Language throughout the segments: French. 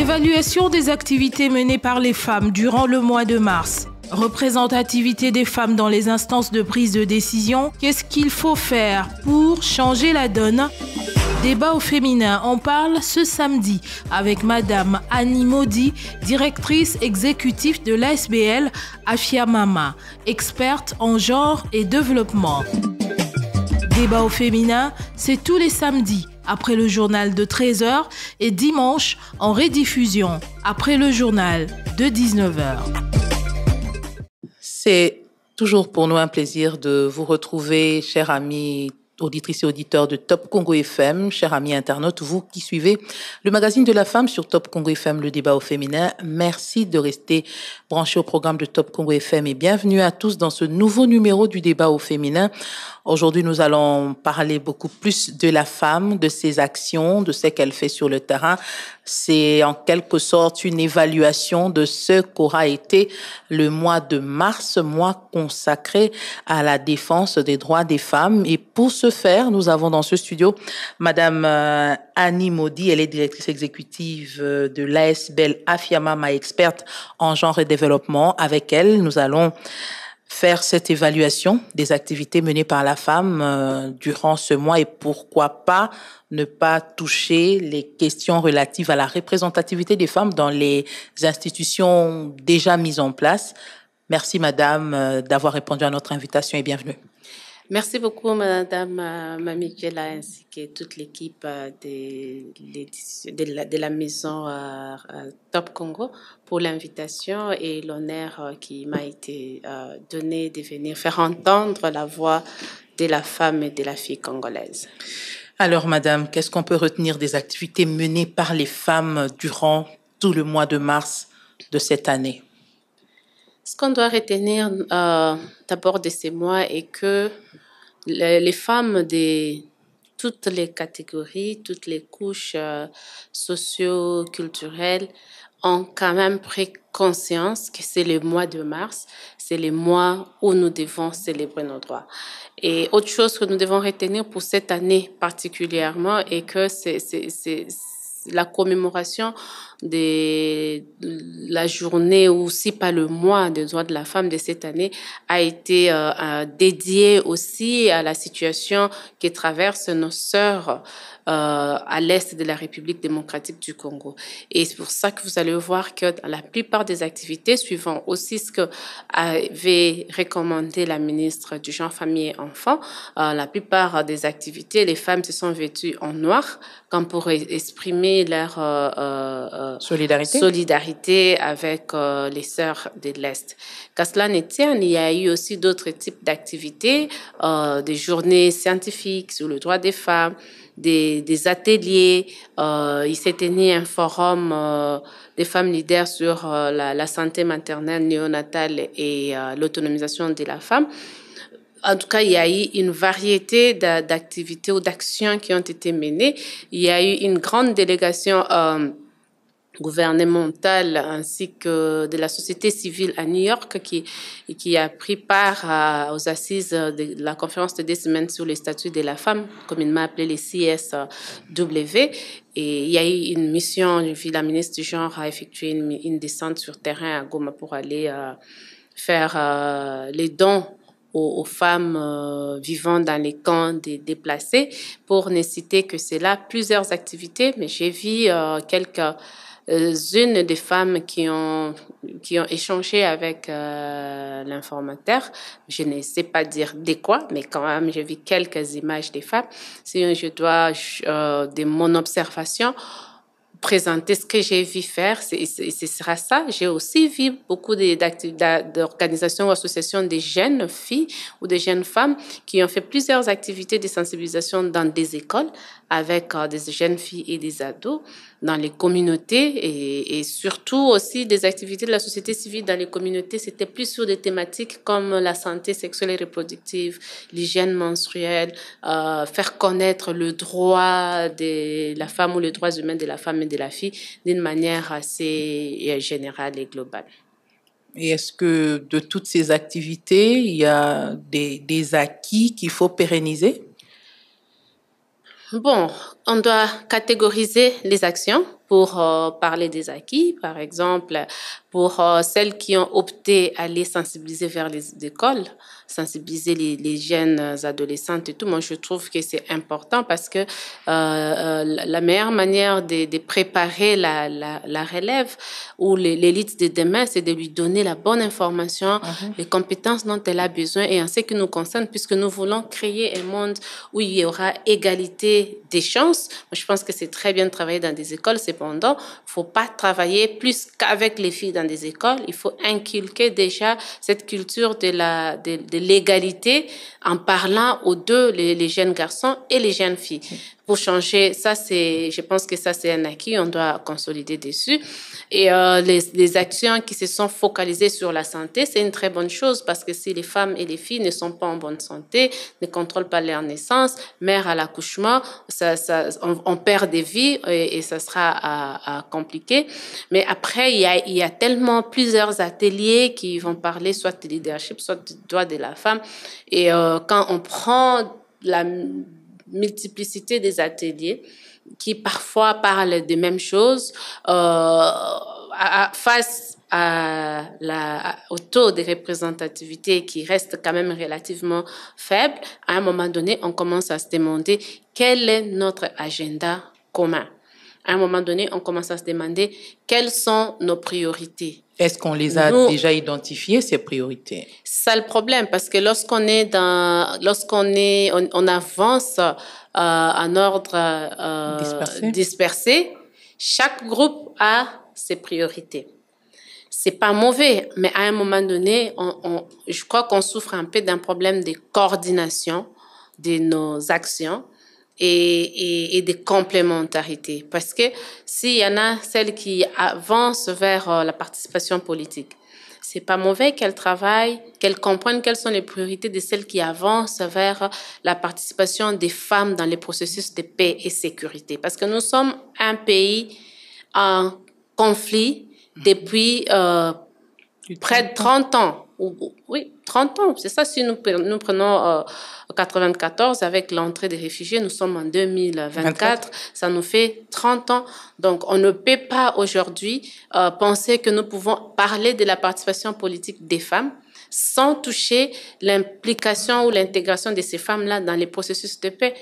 Évaluation des activités menées par les femmes durant le mois de mars. Représentativité des femmes dans les instances de prise de décision. Qu'est-ce qu'il faut faire pour changer la donne? Débat au féminin, on parle ce samedi avec Madame Annie Modi, directrice exécutive de l'ASBL Afia Mama, experte en genre et développement. Débat au féminin, c'est tous les samedis, après le journal de 13h et dimanche en rediffusion, après le journal de 19h. C'est toujours pour nous un plaisir de vous retrouver, chers amis auditrices et auditeurs de Top Congo FM, chers amis internautes, vous qui suivez le magazine de la femme sur Top Congo FM, le débat au féminin. Merci de rester branchés au programme de Top Congo FM et bienvenue à tous dans ce nouveau numéro du débat au féminin. Aujourd'hui, nous allons parler beaucoup plus de la femme, de ses actions, de ce qu'elle fait sur le terrain. C'est en quelque sorte une évaluation de ce qu'aura été le mois de mars, mois consacré à la défense des droits des femmes. Et pour ce faire, nous avons dans ce studio Madame Annie Modi. Elle est directrice exécutive de l'ASBL Afia Mama, experte en genre et développement. Avec elle, nous allons faire cette évaluation des activités menées par la femme durant ce mois et pourquoi pas ne pas toucher les questions relatives à la représentativité des femmes dans les institutions déjà mises en place. Merci Madame d'avoir répondu à notre invitation et bienvenue. Merci beaucoup, Madame Mamikela, ainsi que toute l'équipe de la maison Top Congo pour l'invitation et l'honneur qui m'a été donné de venir faire entendre la voix de la femme et de la fille congolaise. Alors, Madame, qu'est-ce qu'on peut retenir des activités menées par les femmes durant tout le mois de mars de cette année? Ce qu'on doit retenir d'abord de ces mois est que les femmes de toutes les catégories, toutes les couches socio-culturelles ont quand même pris conscience que c'est le mois de mars, c'est le mois où nous devons célébrer nos droits. Et autre chose que nous devons retenir pour cette année particulièrement est que c'est la commémoration de la journée ou si pas le mois des droits de la femme de cette année a été dédiée aussi à la situation que traversent nos sœurs à l'est de la République démocratique du Congo. Et c'est pour ça que vous allez voir que dans la plupart des activités, suivant aussi ce que avait recommandé la ministre du Genre, Famille et Enfants, la plupart des activités, les femmes se sont vêtues en noir comme pour exprimer leur solidarité avec les sœurs de l'Est. Qu'à cela ne tienne, il y a eu aussi d'autres types d'activités, des journées scientifiques sur le droit des femmes, des ateliers. Il s'est tenu un forum des femmes leaders sur la santé maternelle, néonatale et l'autonomisation de la femme. En tout cas, il y a eu une variété d'activités ou d'actions qui ont été menées. Il y a eu une grande délégation gouvernementale ainsi que de la société civile à New York qui a pris part aux assises de la conférence de 2 semaines sur les statuts de la femme, communément appelée les CSW. Et il y a eu une mission, j'ai vu la ministre du Genre a effectué une descente sur terrain à Goma pour aller faire les dons aux femmes vivant dans les camps des déplacés. Pour ne citer que c'est là plusieurs activités, mais j'ai vu quelques-unes des femmes qui ont échangé avec l'informateur. Je ne sais pas dire de quoi, mais quand même, j'ai vu quelques images des femmes. Si je dois, de mon observation, présenter ce que j'ai vu faire, ce sera ça. J'ai aussi vu beaucoup d'organisations ou associations de jeunes filles ou de jeunes femmes qui ont fait plusieurs activités de sensibilisation dans des écoles avec des jeunes filles et des ados dans les communautés et surtout aussi des activités de la société civile dans les communautés. C'était plus sur des thématiques comme la santé sexuelle et reproductive, l'hygiène menstruelle, faire connaître le droit de la femme ou les droits humains de la femme et de la fille d'une manière assez générale et globale. Et est-ce que de toutes ces activités, il y a des acquis qu'il faut pérenniser? Bon, on doit catégoriser les actions pour parler des acquis, par exemple, pour celles qui ont opté à les sensibiliser vers les écoles, sensibiliser les jeunes adolescentes et tout. Moi, je trouve que c'est important parce que la meilleure manière de préparer la relève ou l'élite de demain, c'est de lui donner la bonne information, les compétences dont elle a besoin. Et en ce qui nous concerne, puisque nous voulons créer un monde où il y aura égalité des chances, moi, je pense que c'est très bien de travailler dans des écoles. Cependant, il ne faut pas travailler plus qu'avec les filles dans des écoles. Il faut inculquer déjà cette culture de l'égalité en parlant aux deux, les jeunes garçons et les jeunes filles. Pour changer, je pense que ça, c'est un acquis, on doit consolider dessus. Et les actions qui se sont focalisées sur la santé, c'est une très bonne chose parce que si les femmes et les filles ne sont pas en bonne santé, ne contrôlent pas leur naissance, mère à l'accouchement, on perd des vies et ça sera compliqué. Mais après, il y a tellement plusieurs ateliers qui vont parler soit de leadership, soit du droit de la femme. Et quand on prend la multiplicité des ateliers qui parfois parlent des mêmes choses face au taux de représentativité qui reste quand même relativement faible, à un moment donné, on commence à se demander quel est notre agenda commun. À un moment donné, on commence à se demander quelles sont nos priorités. Est-ce qu'on les a déjà identifiées, ces priorités? C'est ça le problème, parce que lorsqu'on avance en ordre dispersé, chaque groupe a ses priorités. C'est pas mauvais, mais à un moment donné, je crois qu'on souffre un peu d'un problème de coordination de nos actions et de complémentarité. Parce que s'il y en a celles qui avancent vers la participation politique, c'est pas mauvais qu'elles travaillent, qu'elles comprennent quelles sont les priorités de celles qui avancent vers la participation des femmes dans les processus de paix et sécurité. Parce que nous sommes un pays en conflit depuis près de 30 ans. Oui, 30 ans, c'est ça. Si nous prenons 94 avec l'entrée des réfugiés, nous sommes en 2024, ça nous fait 30 ans. Donc, on ne peut pas aujourd'hui penser que nous pouvons parler de la participation politique des femmes sans toucher l'implication ou l'intégration de ces femmes-là dans les processus de paix.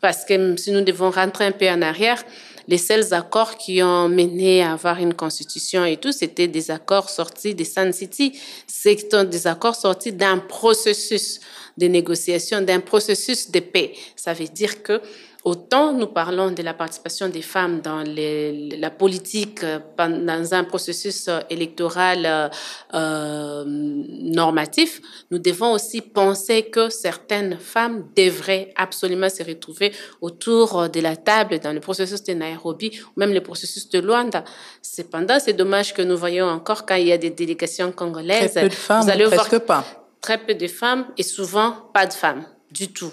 Parce que si nous devons rentrer un peu en arrière, les seuls accords qui ont mené à avoir une constitution et tout, c'était des accords sortis de Sun City. C'est des accords sortis d'un processus de négociation, d'un processus de paix. Ça veut dire que autant nous parlons de la participation des femmes dans la politique, dans un processus électoral normatif, nous devons aussi penser que certaines femmes devraient absolument se retrouver autour de la table dans le processus de Nairobi ou même le processus de Luanda. Cependant, c'est dommage que nous voyons encore quand il y a des délégations congolaises. Très peu de femmes, presque pas. Très peu de femmes et souvent pas de femmes du tout.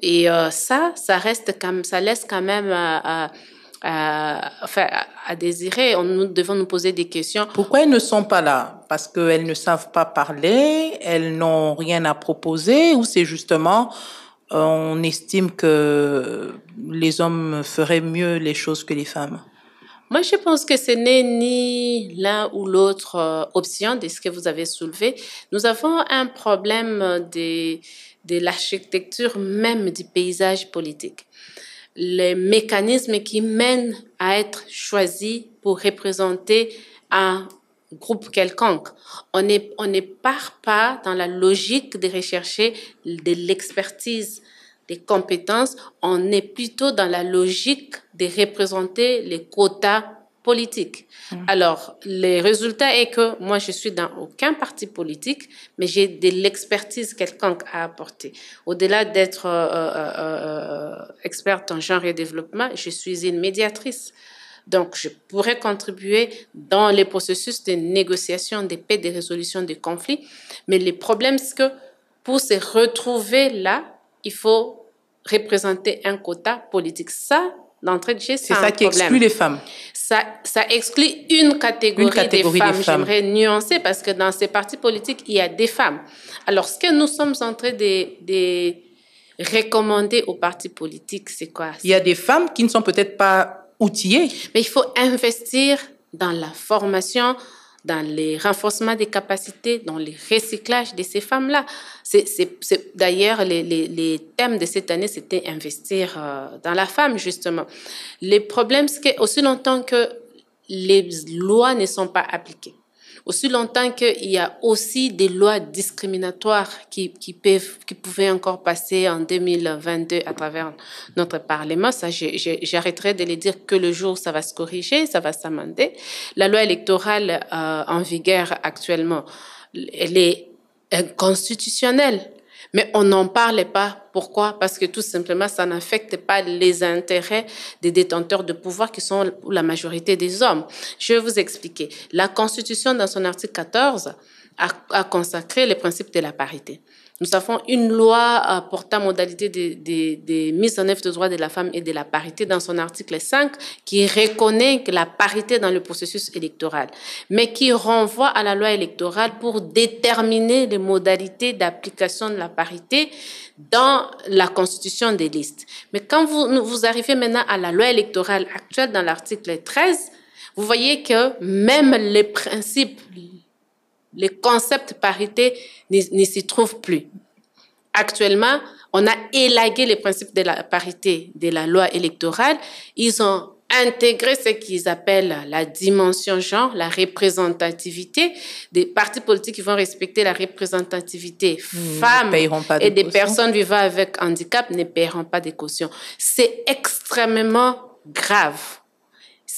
Et ça reste comme, ça laisse quand même à désirer. Nous devons nous poser des questions. Pourquoi elles ne sont pas là? Parce qu'elles ne savent pas parler, elles n'ont rien à proposer, ou c'est justement on estime que les hommes feraient mieux les choses que les femmes? Moi, je pense que ce n'est ni l'un ou l'autre option de ce que vous avez soulevé. Nous avons un problème de l'architecture même du paysage politique. Les mécanismes qui mènent à être choisis pour représenter un groupe quelconque. On ne part pas dans la logique de rechercher de l'expertise, des compétences, on est plutôt dans la logique de représenter les quotas politiques. Alors, le résultat est que moi, je suis dans aucun parti politique, mais j'ai de l'expertise quelconque à apporter. Au-delà d'être experte en genre et développement, je suis une médiatrice. Donc, je pourrais contribuer dans les processus de négociation, de paix, de résolution des conflits. Mais le problème, c'est que pour se retrouver là, il faut représenter un quota politique. Ça, d'entrée de jeu, c'est ça qui exclut les femmes. Ça exclut une catégorie des femmes. J'aimerais nuancer parce que dans ces partis politiques, il y a des femmes. Alors, ce que nous sommes en train de recommander aux partis politiques, c'est quoi? Il y a des femmes qui ne sont peut-être pas outillées. Mais il faut investir dans la formation, dans les renforcements des capacités, dans le recyclage de ces femmes-là. D'ailleurs, les thèmes de cette année, c'était investir dans la femme, justement. Le problème, c'est qu'aussi longtemps que les lois ne sont pas appliquées, aussi longtemps qu'il y a aussi des lois discriminatoires qui pouvaient encore passer en 2022 à travers notre Parlement. Ça, j'arrêterai de les dire que le jour où ça va se corriger, ça va s'amender. La loi électorale en vigueur actuellement, elle est inconstitutionnelle. Mais on n'en parle pas. Pourquoi? Parce que tout simplement, ça n'affecte pas les intérêts des détenteurs de pouvoir qui sont la majorité des hommes. Je vais vous expliquer. La Constitution, dans son article 14, a consacré le principe de la parité. Nous avons une loi portant modalité de mise en œuvre des droits de la femme et de la parité dans son article 5 qui reconnaît la parité dans le processus électoral, mais qui renvoie à la loi électorale pour déterminer les modalités d'application de la parité dans la constitution des listes. Mais quand vous arrivez maintenant à la loi électorale actuelle dans l'article 13, vous voyez que même les principes, les concepts parité ne s'y trouvent plus. Actuellement, on a élagué les principes de la parité de la loi électorale. Ils ont intégré ce qu'ils appellent la dimension genre, la représentativité. Des partis politiques qui vont respecter la représentativité femmes et des personnes vivant avec handicap ne paieront pas de caution. C'est extrêmement grave.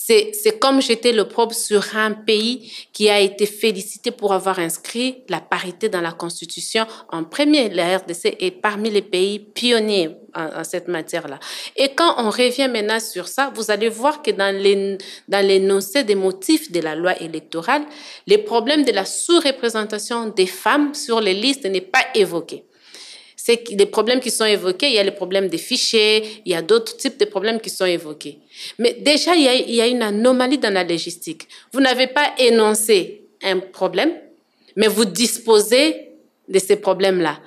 C'est comme jeter l'opprobre sur un pays qui a été félicité pour avoir inscrit la parité dans la Constitution en premier. La RDC est parmi les pays pionniers en cette matière-là. Et quand on revient maintenant sur ça, vous allez voir que dans l'énoncé des motifs de la loi électorale, les problèmes de la sous-représentation des femmes sur les listes n'est pas évoqué. C'est les problèmes qui sont évoqués, il y a les problèmes des fichiers, il y a d'autres types de problèmes qui sont évoqués. Mais déjà, il y a une anomalie dans la légistique. Vous n'avez pas énoncé un problème, mais vous disposez de ces problèmes-là.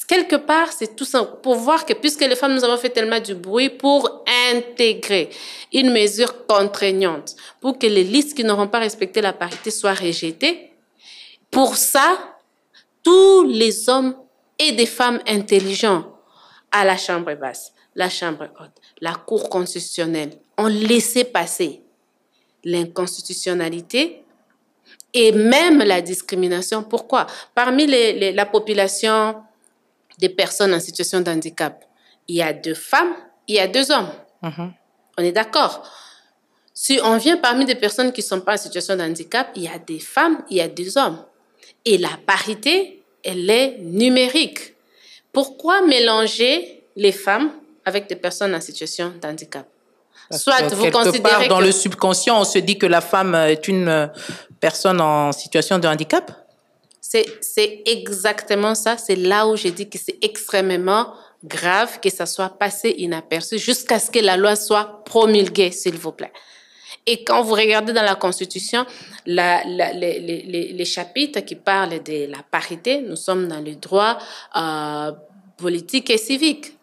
Quelque part, c'est tout ça pour voir que, puisque les femmes, nous avons fait tellement du bruit pour intégrer une mesure contraignante, pour que les listes qui n'auront pas respecté la parité soient rejetées. Pour ça, tous les hommes et des femmes intelligents à la Chambre basse, la Chambre haute, la Cour constitutionnelle ont laissé passer l'inconstitutionnalité et même la discrimination. Pourquoi? Parmi la population des personnes en situation de handicap, il y a 2 femmes, il y a 2 hommes. On est d'accord? Si on vient parmi des personnes qui ne sont pas en situation de handicap, il y a des femmes, il y a 2 hommes. Et la parité, elle est numérique. Pourquoi mélanger les femmes avec des personnes en situation de handicap? Soit vous considérez dans le subconscient, on se dit que la femme est une personne en situation de handicap? C'est exactement ça. C'est là où j'ai dit que c'est extrêmement grave que ça soit passé inaperçu jusqu'à ce que la loi soit promulguée, s'il vous plaît. Et quand vous regardez dans la Constitution, les chapitres qui parlent de la parité, nous sommes dans le droit politique et civique.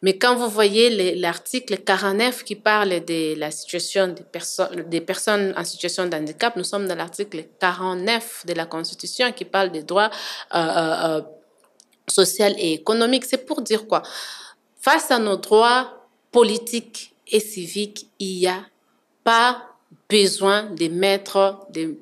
Mais quand vous voyez l'article 49 qui parle de la situation des personnes en situation de handicap, nous sommes dans l'article 49 de la Constitution qui parle des droits sociaux et économiques. C'est pour dire quoi? Face à nos droits politiques et civiques, il n'y a pas besoin de mettre des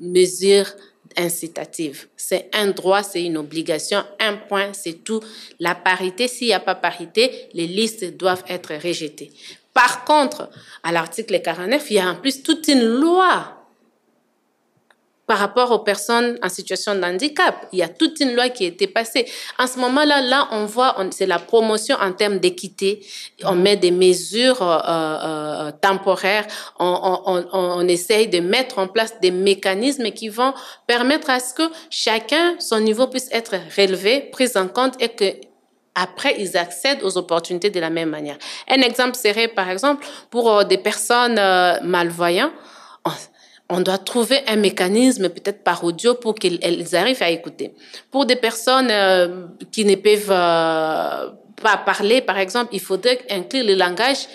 mesures incitatives. C'est un droit, c'est une obligation, un point, c'est tout. La parité, s'il n'y a pas parité, les listes doivent être rejetées. Par contre, à l'article 49, il y a en plus toute une loi par rapport aux personnes en situation de handicap. Il y a toute une loi qui a été passée. En ce moment-là, on voit, c'est la promotion en termes d'équité. On met des mesures temporaires. On essaye de mettre en place des mécanismes qui vont permettre à ce que chacun, son niveau puisse être relevé, pris en compte et que après, ils accèdent aux opportunités de la même manière. Un exemple serait, par exemple, pour des personnes malvoyantes, on doit trouver un mécanisme, peut-être par audio, pour qu'elles arrivent à écouter. Pour des personnes qui ne peuvent pas parler, par exemple, il faudrait inclure le langage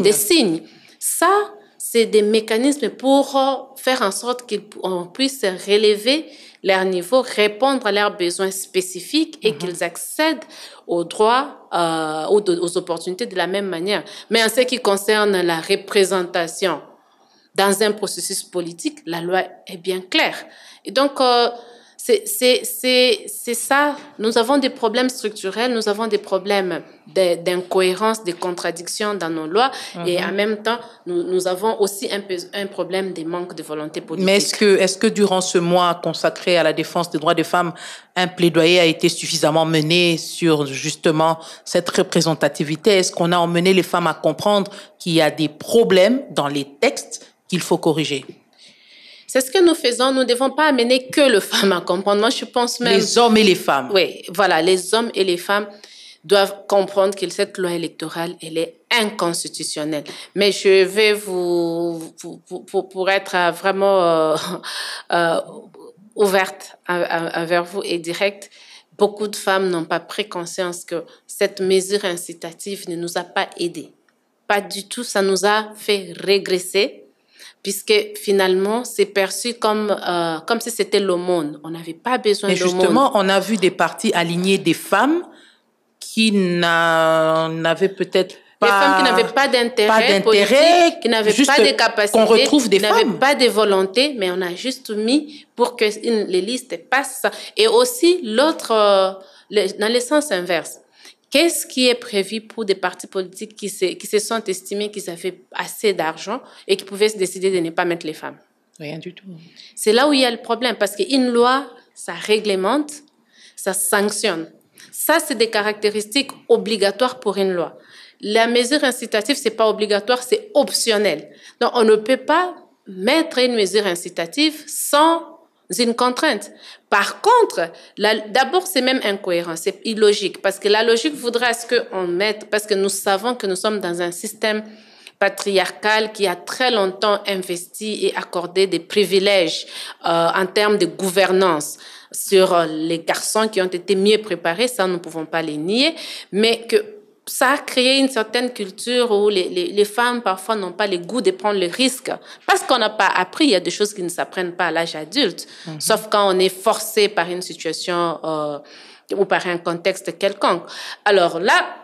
des signes. Ça, c'est des mécanismes pour faire en sorte qu'on puisse relever leur niveau, répondre à leurs besoins spécifiques et qu'ils accèdent aux droits, aux opportunités de la même manière. Mais en ce qui concerne la représentation dans un processus politique, la loi est bien claire. Et donc, c'est ça. Nous avons des problèmes structurels, nous avons des problèmes d'incohérence, de contradictions dans nos lois. Et en même temps, nous avons aussi un problème de manque de volonté politique. Mais est-ce que durant ce mois consacré à la défense des droits des femmes, un plaidoyer a été suffisamment mené sur justement cette représentativité? Est-ce qu'on a emmené les femmes à comprendre qu'il y a des problèmes dans les textes qu'il faut corriger? C'est ce que nous faisons. Nous ne devons pas amener que les femmes à comprendre. Moi, je pense même... Les hommes et les femmes. Oui, voilà. Les hommes et les femmes doivent comprendre que cette loi électorale, elle est inconstitutionnelle. Mais je vais pour être vraiment ouverte envers vous et directe, beaucoup de femmes n'ont pas pris conscience que cette mesure incitative ne nous a pas aidés. Pas du tout. Ça nous a fait régresser. Puisque finalement, c'est perçu comme si c'était l'aumône. On n'avait pas besoin d'aumône. Mais justement, on a vu des partis aligner des femmes qui n'avaient peut-être pas... Des femmes qui n'avaient pas d'intérêt politique, qui n'avaient pas de capacité, qu'on retrouve des qui femmes. n'avaient pas de volonté, mais on a juste mis pour que les listes passent. Et aussi, dans le sens inverse. Qu'est-ce qui est prévu pour des partis politiques qui se sont estimés qu'ils avaient assez d'argent et qui pouvaient se décider de ne pas mettre les femmes? Rien du tout. C'est là où il y a le problème, parce qu'une loi, ça réglemente, ça sanctionne. Ça, c'est des caractéristiques obligatoires pour une loi. La mesure incitative, c'est pas obligatoire, c'est optionnel. Donc, on ne peut pas mettre une mesure incitative sans une contrainte. Par contre, d'abord, c'est même incohérent, c'est illogique, parce que la logique voudrait à ce qu'on mette, parce que nous savons que nous sommes dans un système patriarcal qui a très longtemps investi et accordé des privilèges en termes de gouvernance sur les garçons qui ont été mieux préparés, ça nous ne pouvons pas les nier, mais que ça a créé une certaine culture où les femmes, parfois, n'ont pas le goût de prendre le risque. Parce qu'on n'a pas appris, il y a des choses qui ne s'apprennent pas à l'âge adulte. Sauf quand on est forcé par une situation ou par un contexte quelconque. Alors là,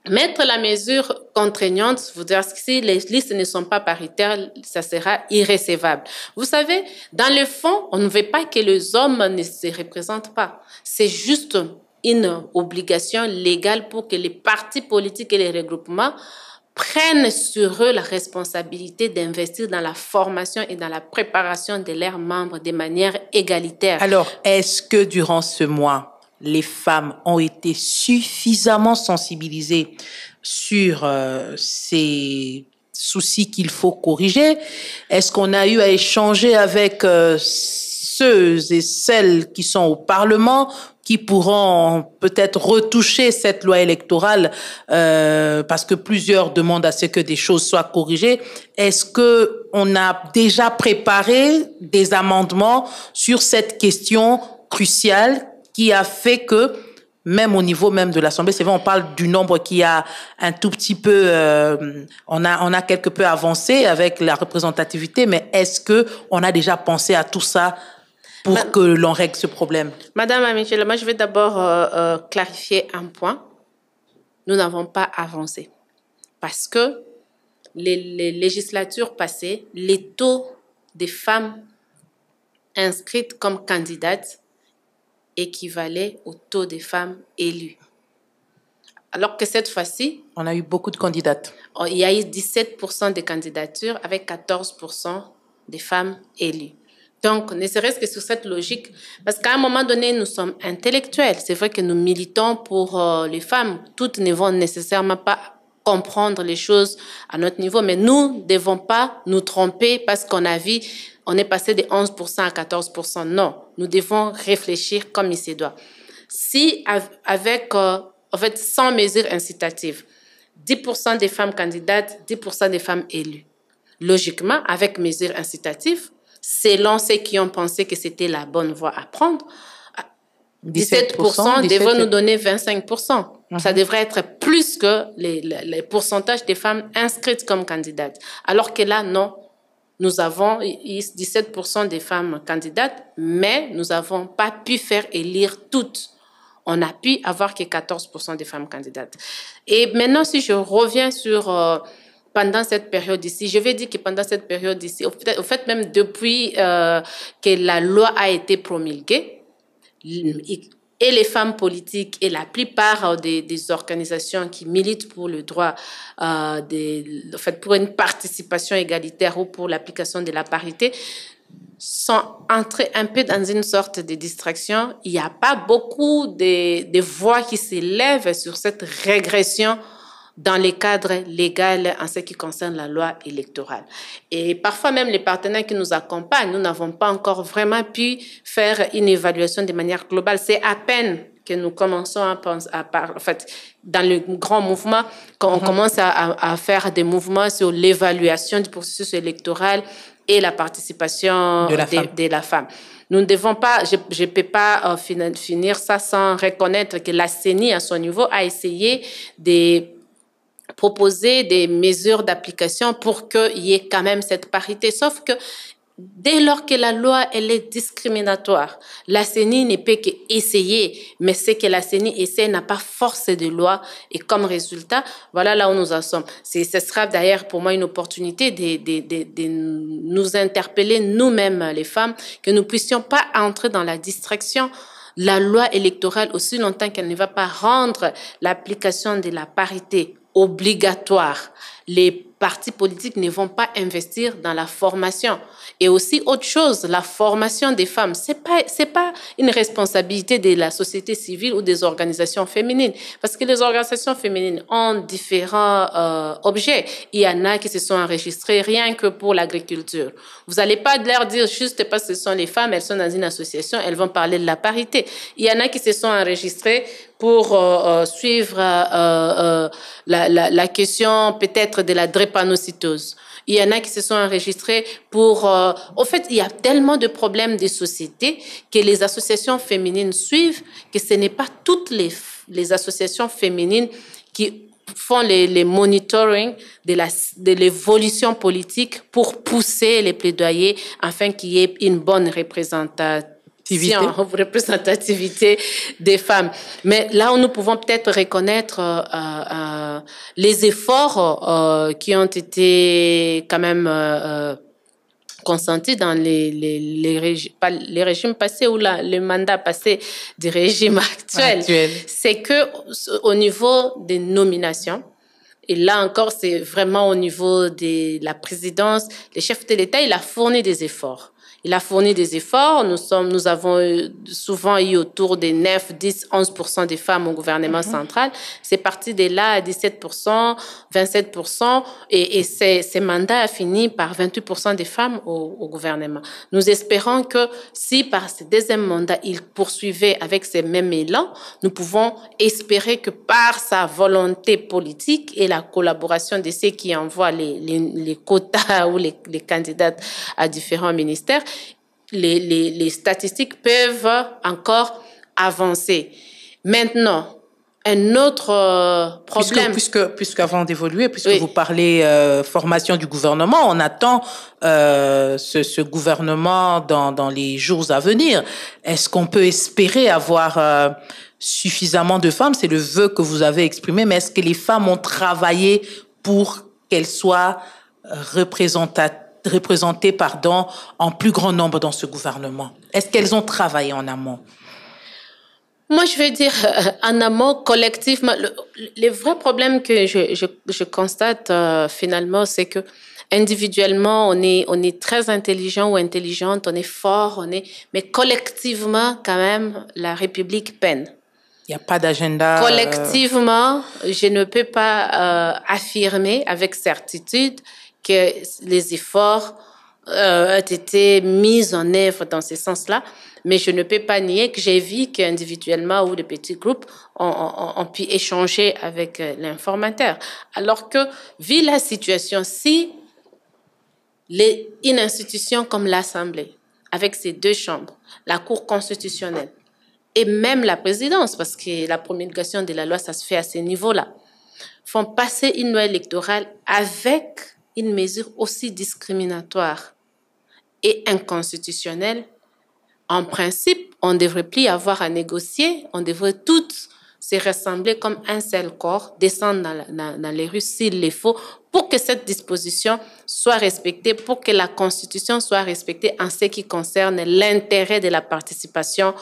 mettre la mesure contraignante, vous dire que si les listes ne sont pas paritaires, ça sera irrécevable. Vous savez, dans le fond, on ne veut pas que les hommes ne se représentent pas. C'est juste une obligation légale pour que les partis politiques et les regroupements prennent sur eux la responsabilité d'investir dans la formation et dans la préparation de leurs membres de manière égalitaire. Alors, est-ce que durant ce mois, les femmes ont été suffisamment sensibilisées sur ces soucis qu'il faut corriger? Est-ce qu'on a eu à échanger avec ceux et celles qui sont au Parlement, qui pourront peut-être retoucher cette loi électorale parce que plusieurs demandent à ce que des choses soient corrigées? Est-ce que on a déjà préparé des amendements sur cette question cruciale qui a fait que même au niveau même de l'Assemblée, c'est vrai, on parle du nombre qui a un tout petit peu, on a quelque peu avancé avec la représentativité, mais est-ce que on a déjà pensé à tout ça pour que l'on règle ce problème? Madame Amichela, moi je vais d'abord clarifier un point. Nous n'avons pas avancé parce que les législatures passées, les taux des femmes inscrites comme candidates équivalait au taux des femmes élues. Alors que cette fois-ci... On a eu beaucoup de candidates. Il y a eu 17% de candidatures avec 14% des femmes élues. Donc, ne serait-ce que sur cette logique, parce qu'à un moment donné, nous sommes intellectuels. C'est vrai que nous militons pour les femmes. Toutes ne vont nécessairement pas comprendre les choses à notre niveau, mais nous ne devons pas nous tromper parce qu'on a vu... On est passé de 11% à 14%. Non, nous devons réfléchir comme il se doit. Si avec, sans mesures incitatives, 10% des femmes candidates, 10% des femmes élues, logiquement, avec mesures incitatives, selon ceux qui ont pensé que c'était la bonne voie à prendre, 17% devrait nous donner 25%. Ça devrait être plus que les pourcentages des femmes inscrites comme candidates. Alors que là, non. Nous avons 17% des femmes candidates, mais nous n'avons pas pu faire élire toutes. On a pu avoir que 14% des femmes candidates. Et maintenant, si je reviens sur pendant cette période ici, je vais dire que pendant cette période ici, au fait même depuis que la loi a été promulguée, et les femmes politiques et la plupart des organisations qui militent pour le droit, pour une participation égalitaire ou pour l'application de la parité, sont entrés un peu dans une sorte de distraction. Il n'y a pas beaucoup de voix qui s'élèvent sur cette régression dans les cadres légaux en ce qui concerne la loi électorale. Et parfois même les partenaires qui nous accompagnent, nous n'avons pas encore vraiment pu faire une évaluation de manière globale. C'est à peine que nous commençons à penser, dans le grand mouvement, quand on commence à faire des mouvements sur l'évaluation du processus électoral et la participation de la femme. Nous ne devons pas, je ne peux pas finir ça sans reconnaître que la CENI, à son niveau, a essayé de proposer des mesures d'application pour qu'il y ait quand même cette parité. Sauf que dès lors que la loi elle est discriminatoire, la CENI ne peut qu'essayer, mais ce que la CENI essaie n'a pas force de loi. Et comme résultat, voilà là où nous en sommes. Ce sera d'ailleurs pour moi une opportunité de nous interpeller nous-mêmes, les femmes, que nous ne puissions pas entrer dans la distraction. La loi électorale, aussi longtemps qu'elle ne va pas rendre l'application de la parité obligatoire, les partis politiques ne vont pas investir dans la formation. Et aussi autre chose, la formation des femmes, c'est pas une responsabilité de la société civile ou des organisations féminines, parce que les organisations féminines ont différents objets. Il y en a qui se sont enregistrés rien que pour l'agriculture. Vous n'allez pas leur dire juste parce que ce sont les femmes, elles sont dans une association, elles vont parler de la parité. Il y en a qui se sont enregistrés pour suivre la question peut-être de la drépanocytose. Il y en a qui se sont enregistrés pour... au fait, il y a tellement de problèmes de société que les associations féminines suivent, que ce n'est pas toutes les associations féminines qui font les monitoring de l'évolution politique pour pousser les plaidoyers afin qu'il y ait une bonne représentativité des femmes. Mais là où nous pouvons peut-être reconnaître les efforts qui ont été quand même consentis dans les régimes passés ou le mandat passé du régime actuel. C'est que au niveau des nominations, et là encore, c'est vraiment au niveau de la présidence, le chef de l'État, il a fourni des efforts. Il a fourni des efforts. Nous avons souvent eu autour des 9, 10, 11% des femmes au gouvernement central. C'est parti de là à 17%, 27%. Et ce mandat a fini par 28% des femmes au gouvernement. Nous espérons que si par ce deuxième mandat, il poursuivait avec ce même élan, nous pouvons espérer que par sa volonté politique et la collaboration de ceux qui envoient les quotas ou les candidats à différents ministères, les statistiques peuvent encore avancer. Maintenant, un autre problème... Puisqu'avant d'évoluer, puisque vous parlez formation du gouvernement, on attend ce gouvernement dans les jours à venir. Est-ce qu'on peut espérer avoir suffisamment de femmes? C'est le vœu que vous avez exprimé, mais est-ce que les femmes ont travaillé pour qu'elles soient représentées en plus grand nombre dans ce gouvernement? Est-ce qu'elles ont travaillé en amont? Moi, je vais dire en amont, collectivement, les vrais problèmes que je constate finalement, c'est que individuellement, on est très intelligent ou intelligente, on est fort, mais collectivement, quand même, la République peine. Il n'y a pas d'agenda. Collectivement, je ne peux pas affirmer avec certitude que les efforts ont été mis en œuvre dans ce sens-là, mais je ne peux pas nier que j'ai vu qu'individuellement ou des petits groupes ont pu échanger avec l'informateur. Alors que, vu la situation, si une institution comme l'Assemblée, avec ses deux chambres, la Cour constitutionnelle et même la présidence, parce que la promulgation de la loi, ça se fait à ce niveau-là, font passer une loi électorale avec une mesure aussi discriminatoire et inconstitutionnelle. En principe, on ne devrait plus avoir à négocier, on devrait toutes se rassembler comme un seul corps, descendre dans les rues s'il le faut, pour que cette disposition soit respectée, pour que la Constitution soit respectée en ce qui concerne l'intérêt de la participation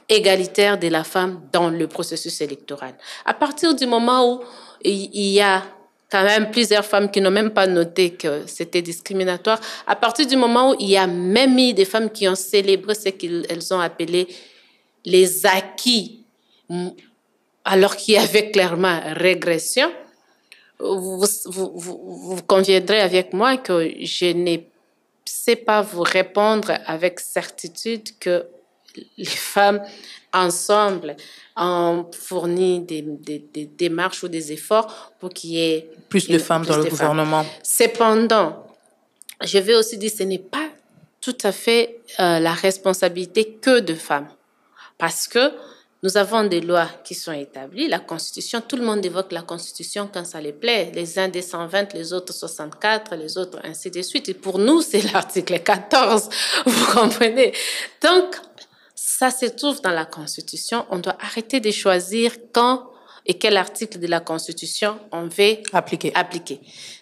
égalitaire de la femme dans le processus électoral. À partir du moment où il y a quand même plusieurs femmes qui n'ont même pas noté que c'était discriminatoire, à partir du moment où il y a même eu des femmes qui ont célébré ce qu'elles ont appelé les acquis, alors qu'il y avait clairement régression, vous conviendrez avec moi que je ne sais pas vous répondre avec certitude que les femmes, ensemble, ont fourni des démarches ou des efforts pour qu'il y ait plus de femmes dans le gouvernement. Cependant, je vais aussi dire que ce n'est pas tout à fait la responsabilité que de femmes. Parce que nous avons des lois qui sont établies. La Constitution, tout le monde évoque la Constitution quand ça les plaît. Les uns des 120, les autres 64, les autres ainsi de suite. Et pour nous, c'est l'article 14. Vous comprenez? Donc, ça se trouve dans la Constitution. On doit arrêter de choisir quand et quel article de la Constitution on veut appliquer.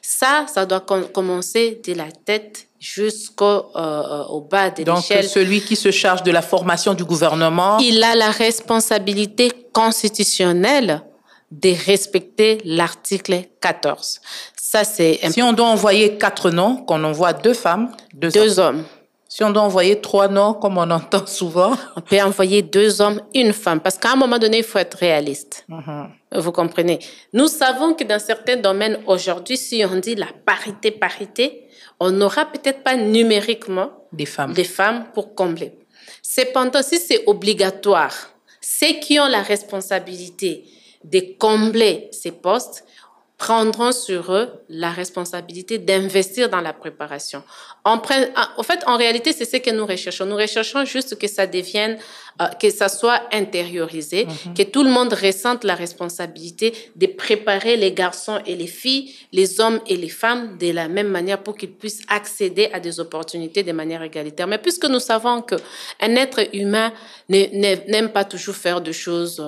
Ça doit commencer de la tête jusqu'au bas de l'échelle. Donc, celui qui se charge de la formation du gouvernement, il a la responsabilité constitutionnelle de respecter l'article 14. Ça, c'est si on doit envoyer 4 noms, qu'on envoie 2 femmes, 2 hommes. Si on doit envoyer 3 noms, comme on entend souvent, on peut envoyer 2 hommes, 1 femme. Parce qu'à un moment donné, il faut être réaliste. Vous comprenez? Nous savons que dans certains domaines, aujourd'hui, si on dit la parité, on n'aura peut-être pas numériquement des femmes pour combler. Cependant, si c'est obligatoire, ceux qui ont la responsabilité de combler ces postes prendront sur eux la responsabilité d'investir dans la préparation. En fait, en réalité, c'est ce que nous recherchons. Nous recherchons juste que ça devienne, que ça soit intériorisé, que tout le monde ressente la responsabilité de préparer les garçons et les filles, les hommes et les femmes de la même manière pour qu'ils puissent accéder à des opportunités de manière égalitaire. Mais puisque nous savons qu'un être humain n'aime pas toujours faire de choses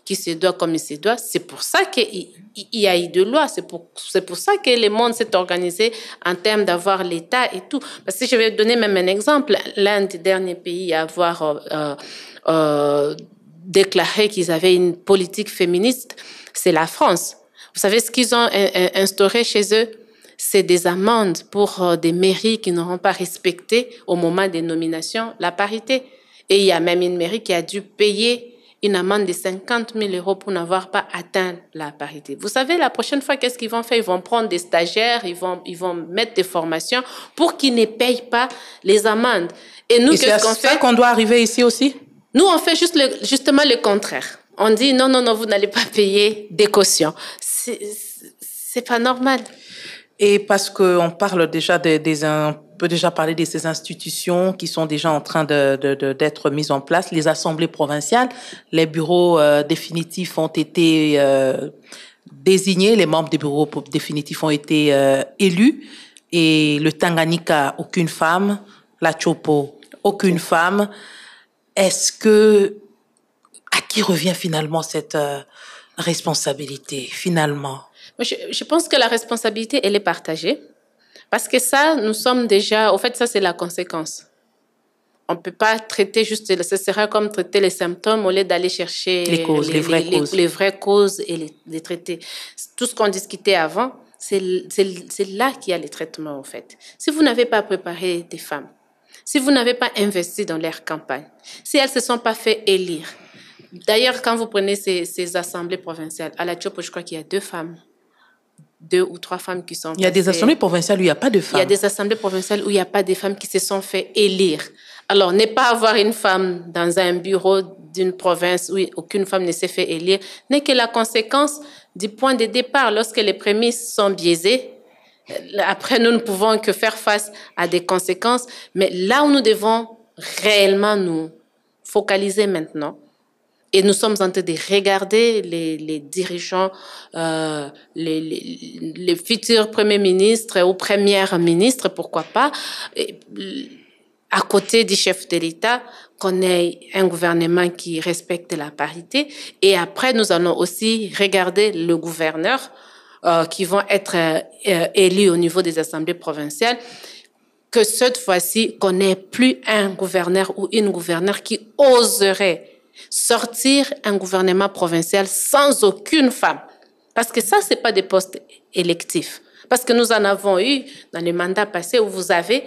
qui se doit comme il se doit, c'est pour ça qu'il y a eu de loi, c'est pour ça que le monde s'est organisé en termes d'avoir l'État et tout. Parce que je vais donner même un exemple. L'un des derniers pays à avoir déclaré qu'ils avaient une politique féministe, c'est la France. Vous savez ce qu'ils ont instauré chez eux? C'est des amendes pour des mairies qui n'auront pas respecté au moment des nominations la parité. Et il y a même une mairie qui a dû payer une amende de 50 000 € pour n'avoir pas atteint la parité. Vous savez, la prochaine fois, qu'est-ce qu'ils vont faire? Ils vont prendre des stagiaires, ils vont mettre des formations pour qu'ils ne payent pas les amendes. Et nous, qu'est-ce qu'on fait? C'est ça qu'on doit arriver ici aussi? Nous, on fait justement le contraire. On dit non, vous n'allez pas payer des cautions. C'est pas normal. Et parce qu'on parle déjà on peut déjà parler de ces institutions qui sont déjà en train d'être mises en place, les assemblées provinciales, les bureaux définitifs ont été désignés, les membres des bureaux définitifs ont été élus, et le Tanganyika, aucune femme, la Chopo, aucune femme. Est-ce que, à qui revient finalement cette responsabilité, finalement? Je pense que la responsabilité, elle est partagée. Parce que ça, nous sommes déjà... Au fait, ça, c'est la conséquence. On ne peut pas traiter juste... Ce serait comme traiter les symptômes au lieu d'aller chercher les vraies causes et les traiter. Tout ce qu'on discutait avant, c'est là qu'il y a les traitements, en fait. Si vous n'avez pas préparé des femmes, si vous n'avez pas investi dans leur campagne, si elles ne se sont pas fait élire... D'ailleurs, quand vous prenez ces assemblées provinciales, à la Chopo, je crois qu'il y a 2 femmes. 2 ou 3 femmes qui sont... Il y a des assemblées provinciales où il n'y a pas de femmes. Il y a des assemblées provinciales où il n'y a pas de femmes qui se sont fait élire. Alors, ne pas avoir une femme dans un bureau d'une province où aucune femme ne s'est fait élire n'est que la conséquence du point de départ. Lorsque les prémices sont biaisées, après, nous ne pouvons que faire face à des conséquences. Mais là où nous devons réellement nous focaliser maintenant. Et nous sommes en train de regarder les dirigeants, les futurs premiers ministres ou premières ministres, pourquoi pas, à côté du chef de l'État, qu'on ait un gouvernement qui respecte la parité. Et après, nous allons aussi regarder le gouverneur qui vont être élus au niveau des assemblées provinciales, que cette fois-ci, qu'on n'ait plus un gouverneur ou une gouverneure qui oserait sortir un gouvernement provincial sans aucune femme. Parce que ça, ce n'est pas des postes électifs. Parce que nous en avons eu dans les mandats passés où vous avez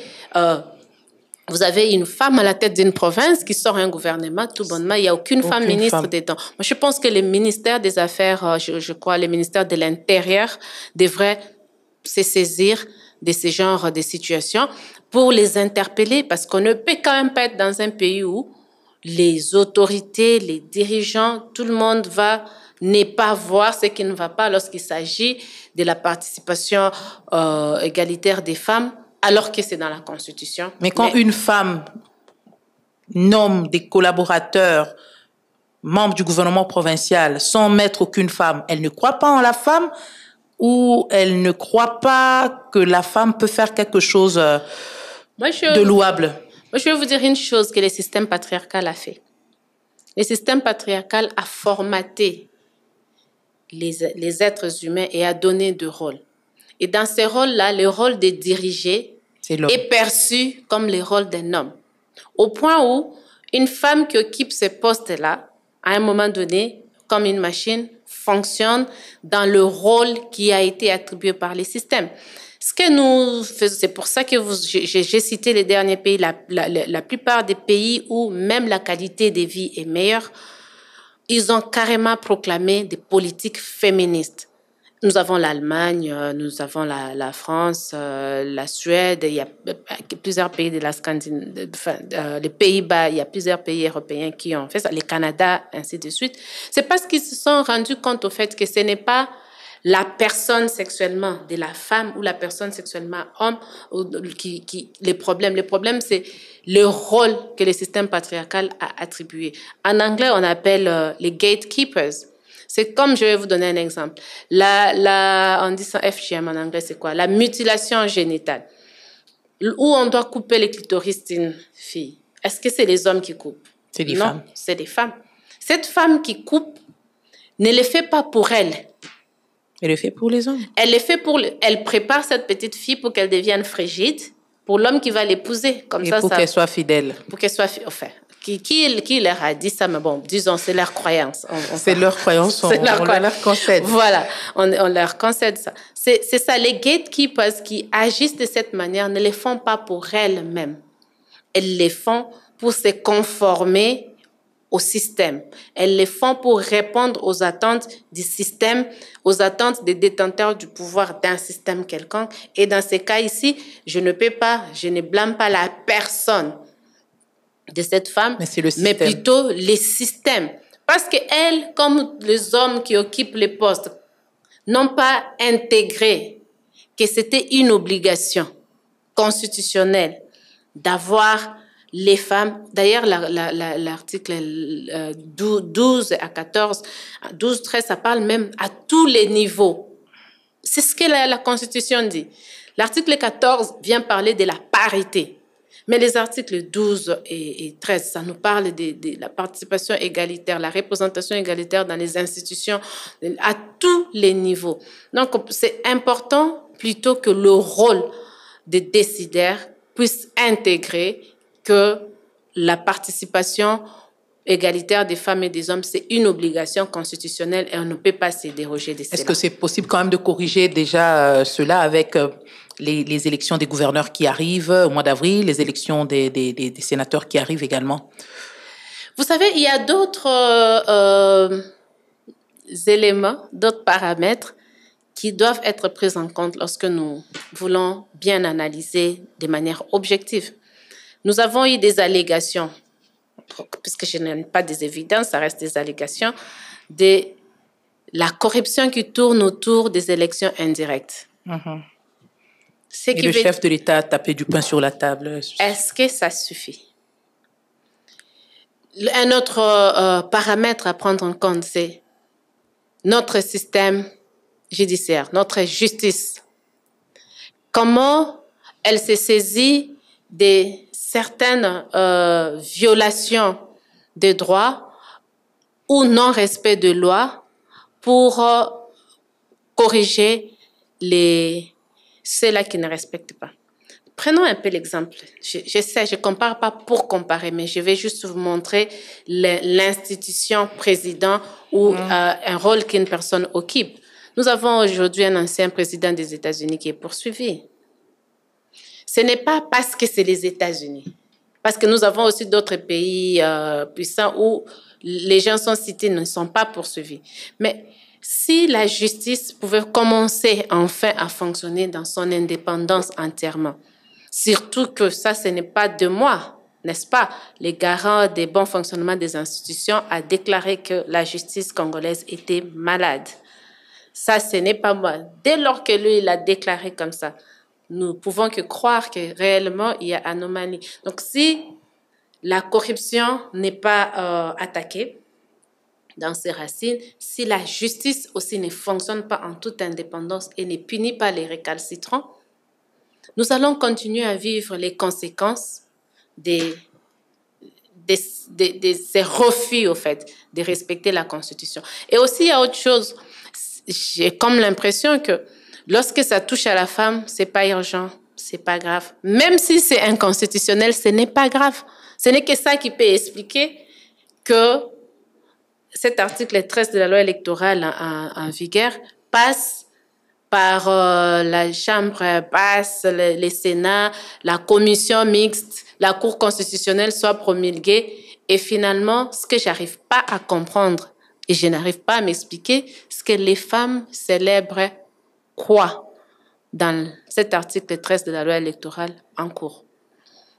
une femme à la tête d'une province qui sort un gouvernement, tout bonnement, il n'y a aucune femme ministre dedans. Moi, je pense que les ministères des Affaires, je crois, les ministères de l'Intérieur devraient se saisir de ce genre de situations pour les interpeller, parce qu'on ne peut quand même pas être dans un pays où les autorités, les dirigeants, tout le monde n'est pas voir ce qui ne va pas lorsqu'il s'agit de la participation égalitaire des femmes, alors que c'est dans la Constitution. Mais quand une femme nomme des collaborateurs membres du gouvernement provincial sans mettre aucune femme, elle ne croit pas en la femme ou elle ne croit pas que la femme peut faire quelque chose de louable? Moi, je vais vous dire une chose que le système patriarcal a fait. Le système patriarcal a formaté les êtres humains et a donné de rôles. Et dans ces rôles-là, le rôle de diriger est perçu comme le rôle d'un homme. Au point où une femme qui occupe ce poste-là, à un moment donné, comme une machine, fonctionne dans le rôle qui a été attribué par les systèmes. Ce que nous faisons, c'est pour ça que j'ai cité les derniers pays, la plupart des pays où même la qualité de vie est meilleure, ils ont carrément proclamé des politiques féministes. Nous avons l'Allemagne, nous avons la France, la Suède, il y a plusieurs pays de la Scandinavie, les Pays-Bas, il y a plusieurs pays européens qui ont fait ça, le Canada, ainsi de suite. C'est parce qu'ils se sont rendus compte au fait que ce n'est pas la personne sexuellement de la femme ou la personne sexuellement homme les problèmes. Les problèmes, c'est le rôle que le système patriarcal a attribué. En anglais, on appelle les gatekeepers. C'est comme, je vais vous donner un exemple. On dit ça FGM en anglais, c'est quoi? La mutilation génitale. Où on doit couper les clitoris d'une fille. Est-ce que c'est les hommes qui coupent? C'est les femmes. Non, c'est les femmes. Cette femme qui coupe ne le fait pas pour elle. Elle le fait pour les hommes. Elle prépare cette petite fille pour qu'elle devienne frigide, pour l'homme qui va l'épouser. Comme ça, pour qu'elle soit fidèle. Pour qu'elle soit fidèle. Enfin, qui leur a dit ça? Mais bon, disons, c'est leur croyance. C'est leur croyance, on leur concède. Voilà, on leur concède ça. C'est ça, les gatekeepers qui agissent de cette manière ne les font pas pour elles-mêmes. Elles les font pour se conformer au système. Elles les font pour répondre aux attentes du système, aux attentes des détenteurs du pouvoir d'un système quelconque. Et dans ces cas ici, je ne blâme pas la personne de cette femme, mais plutôt les systèmes. Parce qu'elles, comme les hommes qui occupent les postes, n'ont pas intégré que c'était une obligation constitutionnelle d'avoir les femmes. D'ailleurs, l'article 12 à 14, 12, 13, ça parle même à tous les niveaux. C'est ce que la Constitution dit. L'article 14 vient parler de la parité. Mais les articles 12 et 13, ça nous parle de la participation égalitaire, la représentation égalitaire dans les institutions à tous les niveaux. Donc, c'est important plutôt que le rôle des décideurs puisse intégrer que la participation égalitaire des femmes et des hommes, c'est une obligation constitutionnelle et on ne peut pas se déroger de cela. Est-ce que c'est possible quand même de corriger déjà cela avec les élections des gouverneurs qui arrivent au mois d'avril, les élections des sénateurs qui arrivent également? Vous savez, il y a d'autres éléments, d'autres paramètres qui doivent être pris en compte lorsque nous voulons bien analyser de manière objective. Nous avons eu des allégations, puisque je n'ai pas des évidences, ça reste des allégations, de la corruption qui tourne autour des élections indirectes. Mm-hmm. Et le chef de l'État a tapé du poing sur la table. Est-ce que ça suffit? Un autre paramètre à prendre en compte, c'est notre système judiciaire, notre justice. Comment elle s'est saisie de certaines violations des droits ou non-respect de loi pour corriger ceux-là qui ne respectent pas. Prenons un peu l'exemple. Je sais, je ne compare pas pour comparer, mais je vais juste vous montrer l'institution président ou un rôle qu'une personne occupe. Nous avons aujourd'hui un ancien président des États-Unis qui est poursuivi. Ce n'est pas parce que c'est les États-Unis. Parce que nous avons aussi d'autres pays puissants où les gens sont cités, ne sont pas poursuivis. Mais si la justice pouvait commencer enfin à fonctionner dans son indépendance entièrement, surtout que ça, ce n'est pas de moi, n'est-ce pas? Le garant des bons fonctionnements des institutions a déclaré que la justice congolaise était malade. Ça, ce n'est pas moi. Dès lors que lui, il a déclaré comme ça, nous pouvons que croire que réellement, il y a anomalie. Donc, si la corruption n'est pas attaquée dans ses racines, si la justice aussi ne fonctionne pas en toute indépendance et ne punit pas les récalcitrants, nous allons continuer à vivre les conséquences de ces refus, au fait, de respecter la Constitution. Et aussi, il y a autre chose. J'ai comme l'impression que lorsque ça touche à la femme, c'est pas urgent, c'est pas grave. Même si c'est inconstitutionnel, ce n'est pas grave. Ce n'est que ça qui peut expliquer que cet article 13 de la loi électorale en vigueur passe par la Chambre basse, le Sénat, la commission mixte, la Cour constitutionnelle soit promulguée. Et finalement, ce que j'arrive pas à comprendre et je n'arrive pas à m'expliquer, c'est que les femmes célèbrent quoi dans cet article 13 de la loi électorale en cours.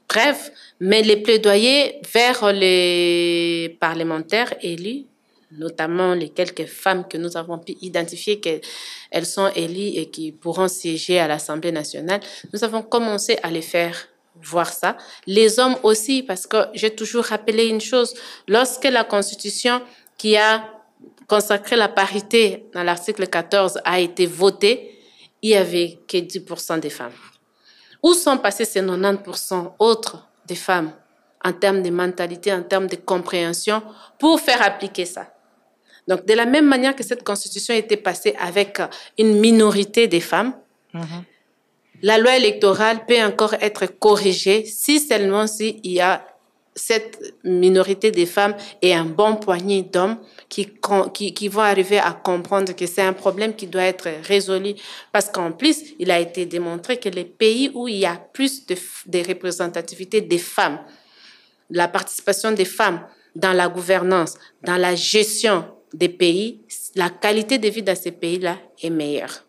Bref, mais les plaidoyers vers les parlementaires élus, notamment les quelques femmes que nous avons pu identifier qu'elles sont élues et qui pourront siéger à l'Assemblée nationale, nous avons commencé à les faire voir ça. Les hommes aussi, parce que j'ai toujours rappelé une chose, lorsque la Constitution qui a consacré la parité dans l'article 14 a été votée, il n'y avait que 10% des femmes. Où sont passés ces 90% autres des femmes en termes de mentalité, en termes de compréhension pour faire appliquer ça? Donc, de la même manière que cette constitution a été passée avec une minorité des femmes, la loi électorale peut encore être corrigée si seulement s'il y a cette minorité des femmes et un bon poignet d'hommes qui vont arriver à comprendre que c'est un problème qui doit être résolu. Parce qu'en plus, il a été démontré que les pays où il y a plus de représentativité des femmes, la participation des femmes dans la gouvernance, dans la gestion des pays, la qualité de vie dans ces pays-là est meilleure.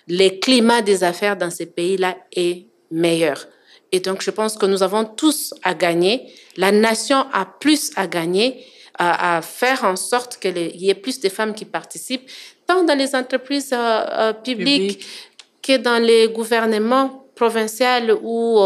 Le climat des affaires dans ces pays-là est meilleur. Et donc, je pense que nous avons tous à gagner. La nation a plus à gagner, à faire en sorte qu'il y ait plus de femmes qui participent, tant dans les entreprises publiques que dans les gouvernements provinciaux ou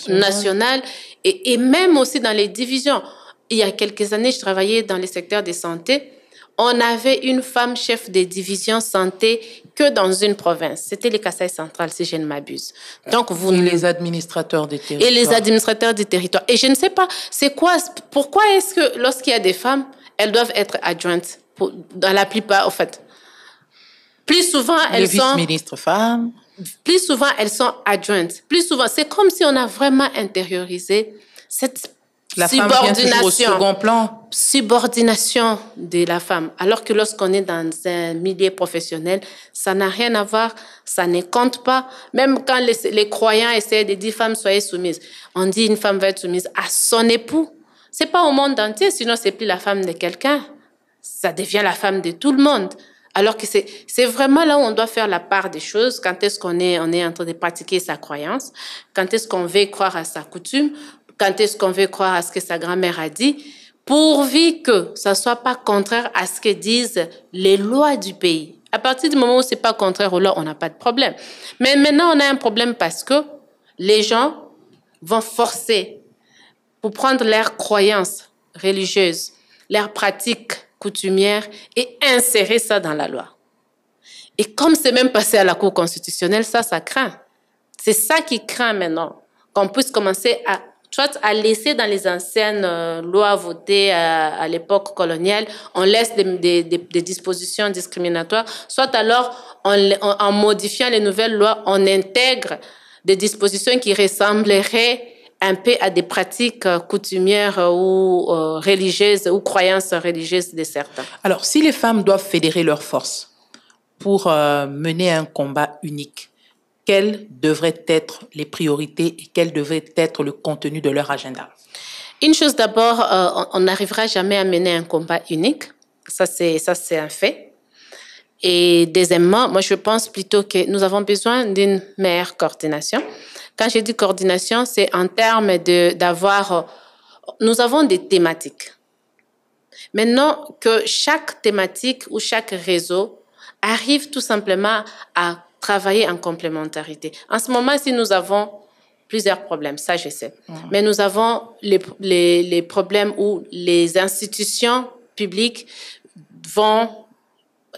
nationaux, et même aussi dans les divisions. Il y a quelques années, je travaillais dans le secteur de santé. On avait une femme chef de division santé que dans une province. C'était le Kasaï central, si je ne m'abuse. Donc, et les administrateurs des territoires. Et les administrateurs des territoires. Et je ne sais pas, c'est quoi, pourquoi est-ce que lorsqu'il y a des femmes, elles doivent être adjointes dans la plupart, en fait. Plus souvent, elles sont... Les vice-ministres femmes. Plus souvent, elles sont adjointes. Plus souvent, c'est comme si on a vraiment intériorisé cette la femme vient toujours au second plan. Subordination de la femme. Alors que lorsqu'on est dans un milieu professionnel, ça n'a rien à voir, ça ne compte pas. Même quand les croyants essaient de dire « femme, soyez soumise », on dit une femme va être soumise à son époux. C'est pas au monde entier, sinon c'est plus la femme de quelqu'un. Ça devient la femme de tout le monde. Alors que c'est vraiment là où on doit faire la part des choses. Quand est-ce qu'on est en train de pratiquer sa croyance? Quand est-ce qu'on veut croire à sa coutume? Quand est-ce qu'on veut croire à ce que sa grand-mère a dit, pourvu que ça ne soit pas contraire à ce que disent les lois du pays. À partir du moment où ce n'est pas contraire aux lois, on n'a pas de problème. Mais maintenant, on a un problème parce que les gens vont forcer pour prendre leur croyance religieuses, leurs pratiques coutumières et insérer ça dans la loi. Et comme c'est même passé à la Cour constitutionnelle, ça craint. C'est ça qui craint maintenant, qu'on puisse commencer à laisser dans les anciennes lois votées à l'époque coloniale, on laisse des dispositions discriminatoires, soit alors en modifiant les nouvelles lois, on intègre des dispositions qui ressembleraient un peu à des pratiques coutumières ou religieuses ou croyances religieuses de certains. Alors, si les femmes doivent fédérer leurs forces pour mener un combat unique, quelles devraient être les priorités et quel devrait être le contenu de leur agenda? Une chose d'abord, on n'arrivera jamais à mener un combat unique. Ça, c'est un fait. Et deuxièmement, moi, je pense plutôt que nous avons besoin d'une meilleure coordination. Quand je dis coordination, c'est en termes d'avoir... Nous avons des thématiques. Maintenant, que chaque thématique ou chaque réseau arrive tout simplement à travailler en complémentarité. En ce moment, si nous avons plusieurs problèmes, ça je sais, mais nous avons les problèmes où les institutions publiques vont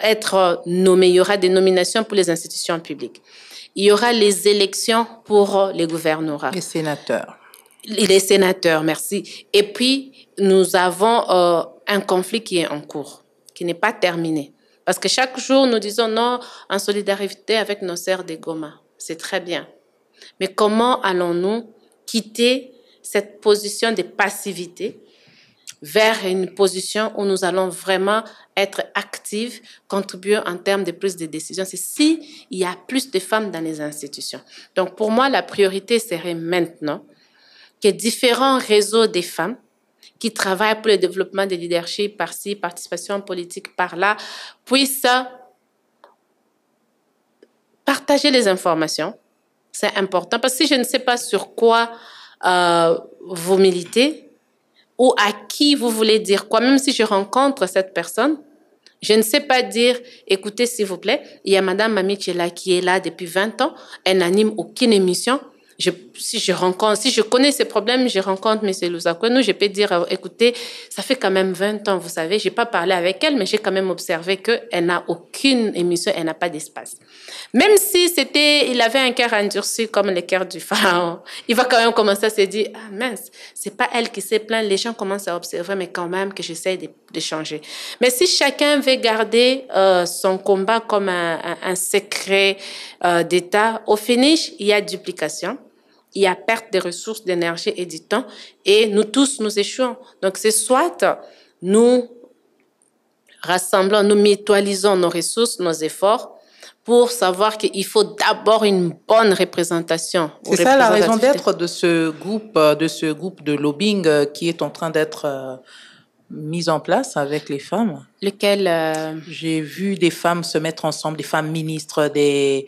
être nommées. Il y aura des nominations pour les institutions publiques. Il y aura les élections pour les gouvernorats. Les sénateurs. Les sénateurs, merci. Et puis, nous avons un conflit qui est en cours, qui n'est pas terminé. Parce que chaque jour, nous disons non en solidarité avec nos sœurs des Goma. C'est très bien. Mais comment allons-nous quitter cette position de passivité vers une position où nous allons vraiment être actifs, contribuer en termes de prise de décision? C'est s'il y a plus de femmes dans les institutions. Donc, pour moi, la priorité serait maintenant que différents réseaux des femmes qui travaillent pour le développement des leadership par-ci, participation politique par-là, puissent partager les informations. C'est important parce que si je ne sais pas sur quoi vous militez ou à qui vous voulez dire quoi, même si je rencontre cette personne, je ne sais pas dire, écoutez, s'il vous plaît, il y a Madame Mami Tchela qui est là depuis 20 ans, elle n'anime aucune émission. Si je connais ces problèmes, je rencontre M. Lusakwenou, je peux dire, écoutez, ça fait quand même 20 ans, vous savez, je n'ai pas parlé avec elle, mais j'ai quand même observé qu'elle n'a aucune émission, elle n'a pas d'espace. Même si il avait un cœur endurci comme le cœur du pharaon, il va quand même commencer à se dire, ah mince, c'est pas elle qui s'est plainte, les gens commencent à observer, mais quand même que j'essaie de changer. Mais si chacun veut garder son combat comme un secret d'État, au finish, il y a duplication. Il y a perte de ressources, d'énergie et du temps. Et nous tous, nous échouons. Donc, c'est soit nous rassemblons, nous mutualisons nos ressources, nos efforts pour savoir qu'il faut d'abord une bonne représentation. C'est ça la raison d'être de ce groupe de lobbying qui est en train d'être mise en place avec les femmes. Lequel J'ai vu des femmes se mettre ensemble, des femmes ministres, des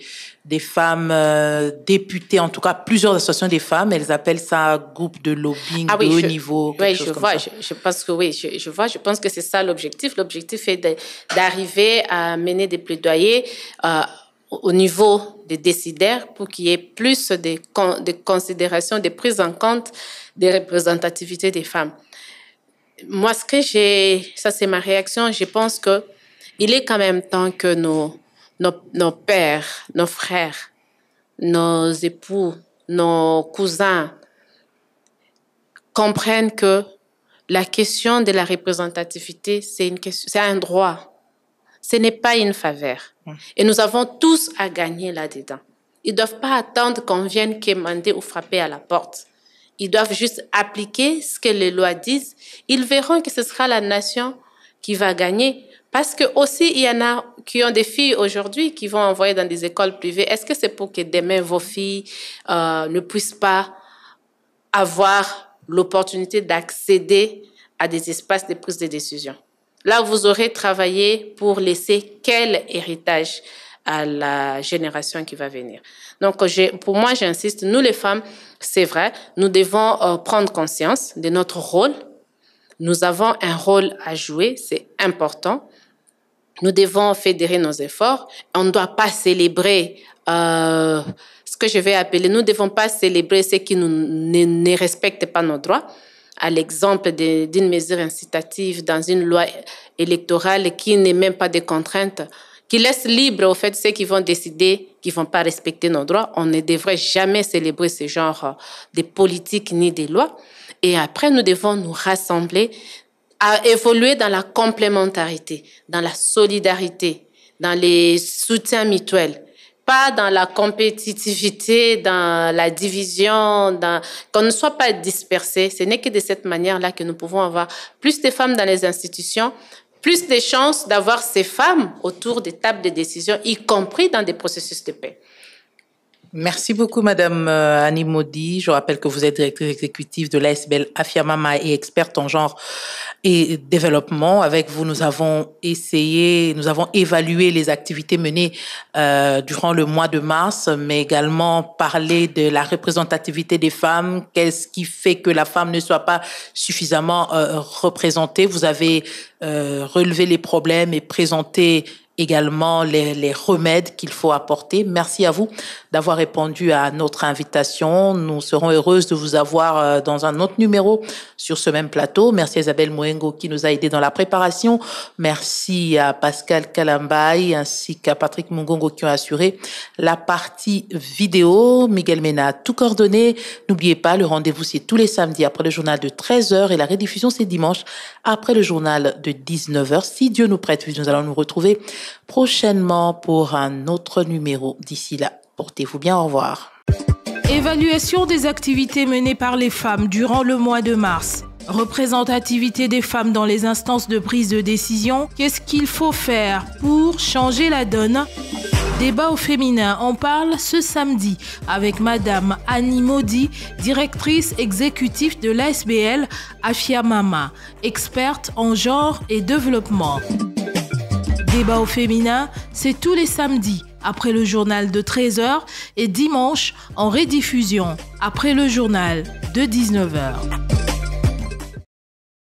femmes députées, en tout cas plusieurs associations des femmes. Elles appellent ça groupe de lobbying de haut niveau. Oui, je vois. Je pense que oui, je vois. Je pense que c'est ça l'objectif. L'objectif est d'arriver à mener des plaidoyers au niveau des décideurs pour qu'il y ait plus de considération, de prise en compte des représentativités des femmes. Moi, ça c'est ma réaction, je pense qu'il est quand même temps que nos pères, nos frères, nos époux, nos cousins comprennent que la question de la représentativité, c'est un droit. Ce n'est pas une faveur. Et nous avons tous à gagner là-dedans. Ils ne doivent pas attendre qu'on vienne quémander ou frapper à la porte. Ils doivent juste appliquer ce que les lois disent. Ils verront que ce sera la nation qui va gagner. Parce que aussi, il y en a qui ont des filles aujourd'hui qui vont envoyer dans des écoles privées. Est-ce que c'est pour que demain, vos filles ne puissent pas avoir l'opportunité d'accéder à des espaces de prise de décision? Là, vous aurez travaillé pour laisser quel héritage à la génération qui va venir. Donc, pour moi, j'insiste, nous les femmes, c'est vrai, nous devons prendre conscience de notre rôle. Nous avons un rôle à jouer, c'est important. Nous devons fédérer nos efforts. On ne doit pas célébrer ce que je vais appeler, nous ne devons pas célébrer ceux qui ne respectent pas nos droits. à l'exemple d'une mesure incitative dans une loi électorale qui n'est même pas des contraintes, qui laisse libre au fait ceux qui vont décider qui ne vont pas respecter nos droits. On ne devrait jamais célébrer ce genre de politique ni de lois. Et après, nous devons nous rassembler à évoluer dans la complémentarité, dans la solidarité, dans les soutiens mutuels. Pas dans la compétitivité, dans la division, qu'on ne soit pas dispersés. Ce n'est que de cette manière-là que nous pouvons avoir plus de femmes dans les institutions, plus de chances d'avoir ces femmes autour des tables de décision, y compris dans des processus de paix. Merci beaucoup, Madame Annie Modi. Je rappelle que vous êtes directrice exécutive de l'ASBL Afia Mama et experte en genre et développement. Avec vous, nous avons évalué les activités menées durant le mois de mars, mais également parlé de la représentativité des femmes. Qu'est-ce qui fait que la femme ne soit pas suffisamment représentée? Vous avez relevé les problèmes et présenté également les remèdes qu'il faut apporter. Merci à vous d'avoir répondu à notre invitation. Nous serons heureuses de vous avoir dans un autre numéro sur ce même plateau. Merci à Isabelle Mouengo qui nous a aidés dans la préparation. Merci à Pascal Kalambay ainsi qu'à Patrick Mungongo qui ont assuré la partie vidéo. Miguel Mena a tout coordonné. N'oubliez pas, le rendez-vous c'est tous les samedis après le journal de 13h et la rediffusion c'est dimanche après le journal de 19h. Si Dieu nous prête, nous allons nous retrouver prochainement pour un autre numéro. D'ici là, portez-vous bien, au revoir. Évaluation des activités menées par les femmes durant le mois de mars. Représentativité des femmes dans les instances de prise de décision. Qu'est-ce qu'il faut faire pour changer la donne? Débat au féminin, on parle ce samedi avec Madame Annie Modi, directrice exécutive de l'ASBL Afia Mama, experte en genre et développement. Débat au féminin, c'est tous les samedis après le journal de 13h et dimanche en rediffusion après le journal de 19h.